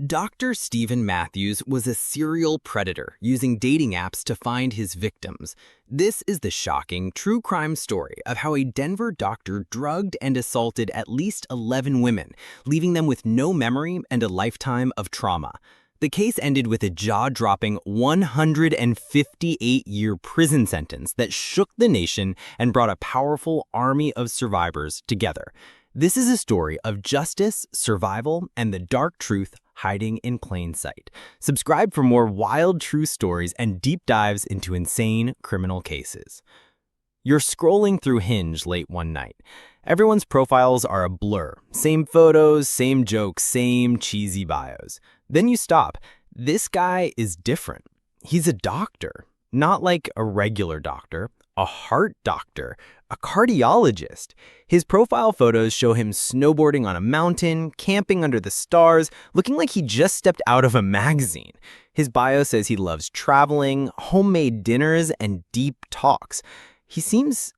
Dr. Stephen Matthews was a serial predator using dating apps to find his victims. This is the shocking true crime story of how a Denver doctor drugged and assaulted at least 11 women, leaving them with no memory and a lifetime of trauma. The case ended with a jaw-dropping 158-year prison sentence that shook the nation and brought a powerful army of survivors together. This is a story of justice, survival, and the dark truth hiding in plain sight. Subscribe for more wild true stories and deep dives into insane criminal cases. You're scrolling through Hinge late one night. Everyone's profiles are a blur. Same photos, same jokes, same cheesy bios. Then you stop. This guy is different. He's a doctor. Not like a regular doctor, a heart doctor, a cardiologist. His profile photos show him snowboarding on a mountain, camping under the stars, looking like he just stepped out of a magazine. His bio says he loves traveling, homemade dinners, and deep talks. He seems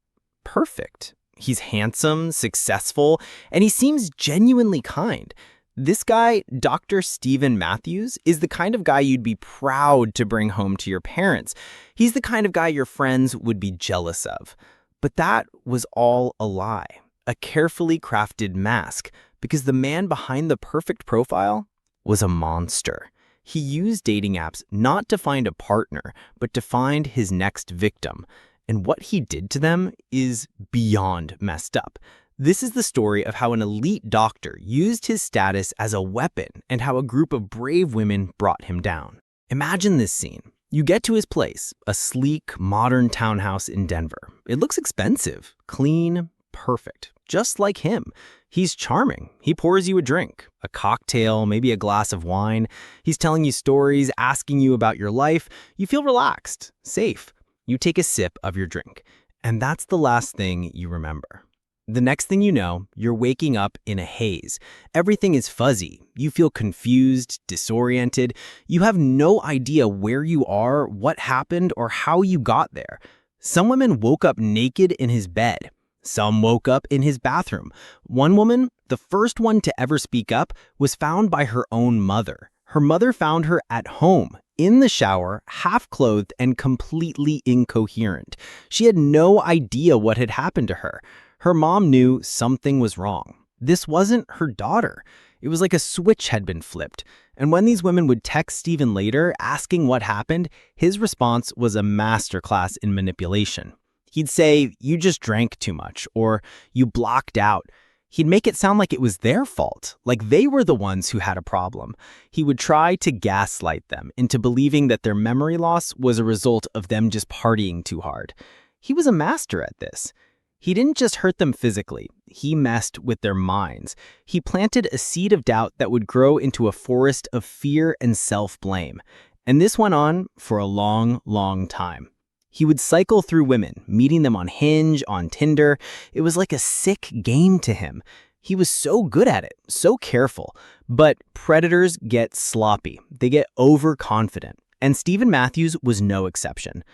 perfect. He's handsome, successful, and he seems genuinely kind. This guy, Dr. Stephen Matthews, is the kind of guy you'd be proud to bring home to your parents. He's the kind of guy your friends would be jealous of. But that was all a lie, a carefully crafted mask, because the man behind the perfect profile was a monster. He used dating apps not to find a partner, but to find his next victim. And what he did to them is beyond messed up. This is the story of how an elite doctor used his status as a weapon and how a group of brave women brought him down. Imagine this scene. You get to his place, a sleek, modern townhouse in Denver. It looks expensive, clean, perfect, just like him. He's charming. He pours you a drink, a cocktail, maybe a glass of wine. He's telling you stories, asking you about your life. You feel relaxed, safe. You take a sip of your drink, and that's the last thing you remember. The next thing you know, you're waking up in a haze. Everything is fuzzy. You feel confused, disoriented. You have no idea where you are, what happened, or how you got there. Some women woke up naked in his bed. Some woke up in his bathroom. One woman, the first one to ever speak up, was found by her own mother. Her mother found her at home, in the shower, half-clothed and completely incoherent. She had no idea what had happened to her. Her mom knew something was wrong. This wasn't her daughter. It was like a switch had been flipped. And when these women would text Stephen later asking what happened, his response was a masterclass in manipulation. He'd say, "You just drank too much," or "You blocked out." He'd make it sound like it was their fault, like they were the ones who had a problem. He would try to gaslight them into believing that their memory loss was a result of them just partying too hard. He was a master at this. He didn't just hurt them physically, he messed with their minds. He planted a seed of doubt that would grow into a forest of fear and self-blame. And this went on for a long, long time. He would cycle through women, meeting them on Hinge, on Tinder. It was like a sick game to him. He was so good at it, so careful. But predators get sloppy. They get overconfident. And Stephen Matthews was no exception.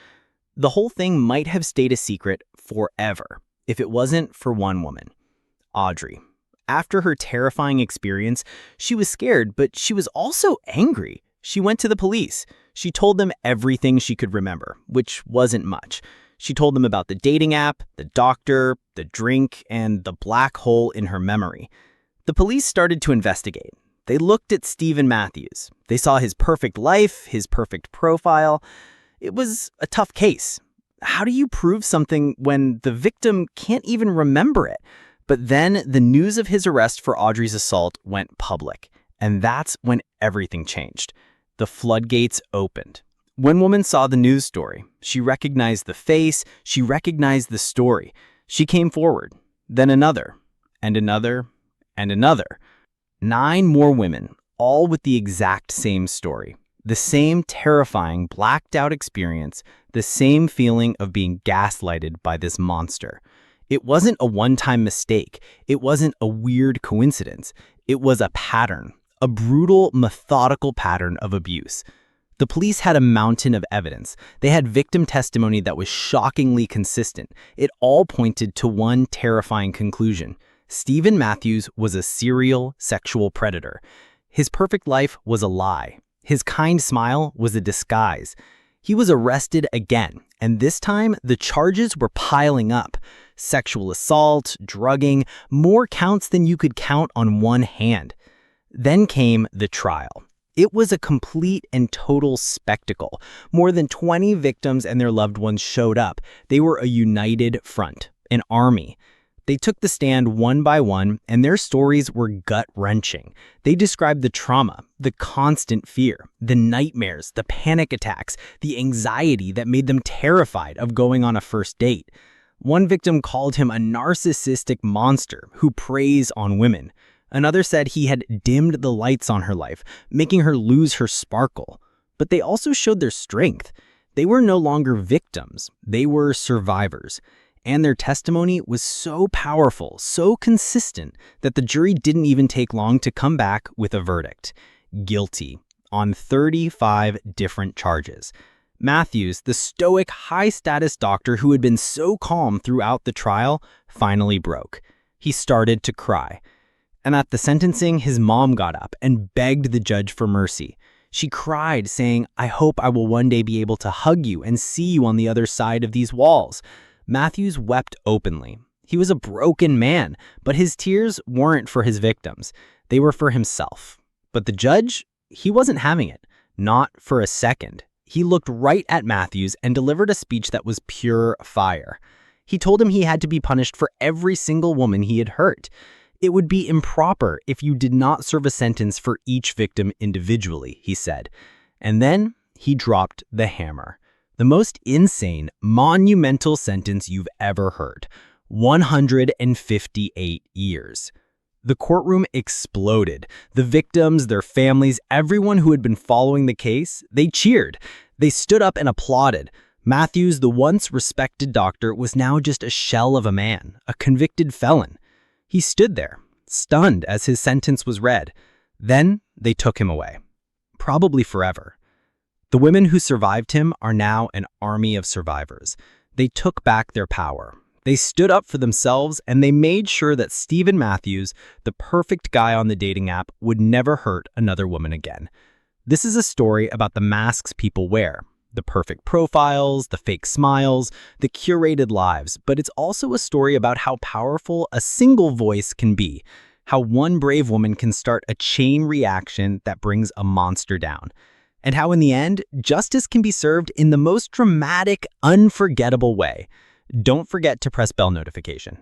The whole thing might have stayed a secret forever if it wasn't for one woman, Audrey. After her terrifying experience, she was scared, but she was also angry. She went to the police. She told them everything she could remember, which wasn't much. She told them about the dating app, the doctor, the drink, and the black hole in her memory. The police started to investigate. They looked at Stephen Matthews. They saw his perfect life, his perfect profile. It was a tough case. How do you prove something when the victim can't even remember it? But then the news of his arrest for Audrey's assault went public, and that's when everything changed. The floodgates opened. One woman saw the news story. She recognized the face. She recognized the story. She came forward. Then another, and another, and another. 9 more women, all with the exact same story. The same terrifying, blacked-out experience, the same feeling of being gaslighted by this monster. It wasn't a one-time mistake. It wasn't a weird coincidence. It was a pattern, a brutal, methodical pattern of abuse. The police had a mountain of evidence. They had victim testimony that was shockingly consistent. It all pointed to one terrifying conclusion. Stephen Matthews was a serial sexual predator. His perfect life was a lie. His kind smile was a disguise. He was arrested again, and this time the charges were piling up. Sexual assault, drugging, more counts than you could count on one hand. Then came the trial. It was a complete and total spectacle. More than 20 victims and their loved ones showed up. They were a united front, an army. They took the stand one by one, and their stories were gut-wrenching. They described the trauma, the constant fear, the nightmares, the panic attacks, the anxiety that made them terrified of going on a first date. One victim called him a narcissistic monster who preys on women. Another said he had dimmed the lights on her life, making her lose her sparkle. But they also showed their strength. They were no longer victims. They were survivors. And their testimony was so powerful, so consistent, that the jury didn't even take long to come back with a verdict. Guilty on 35 different charges. Matthews, the stoic, high-status doctor who had been so calm throughout the trial, finally broke. He started to cry. And at the sentencing, his mom got up and begged the judge for mercy. She cried, saying, "I hope I will one day be able to hug you and see you on the other side of these walls." Matthews wept openly. He was a broken man, but his tears weren't for his victims. They were for himself. But the judge, he wasn't having it. Not for a second. He looked right at Matthews and delivered a speech that was pure fire. He told him he had to be punished for every single woman he had hurt. It would be improper if you did not serve a sentence for each victim individually, he said. And then he dropped the hammer. The most insane, monumental sentence you've ever heard. 158 years. The courtroom exploded. The victims, their families, everyone who had been following the case, they cheered. They stood up and applauded. Matthews, the once respected doctor, was now just a shell of a man, a convicted felon. He stood there, stunned as his sentence was read. Then they took him away. Probably forever. The women who survived him are now an army of survivors. They took back their power. They stood up for themselves, and they made sure that Stephen Matthews, the perfect guy on the dating app, would never hurt another woman again. This is a story about the masks people wear, the perfect profiles, the fake smiles, the curated lives, but it's also a story about how powerful a single voice can be, how one brave woman can start a chain reaction that brings a monster down. And how in the end, justice can be served in the most dramatic, unforgettable way. Don't forget to press bell notification.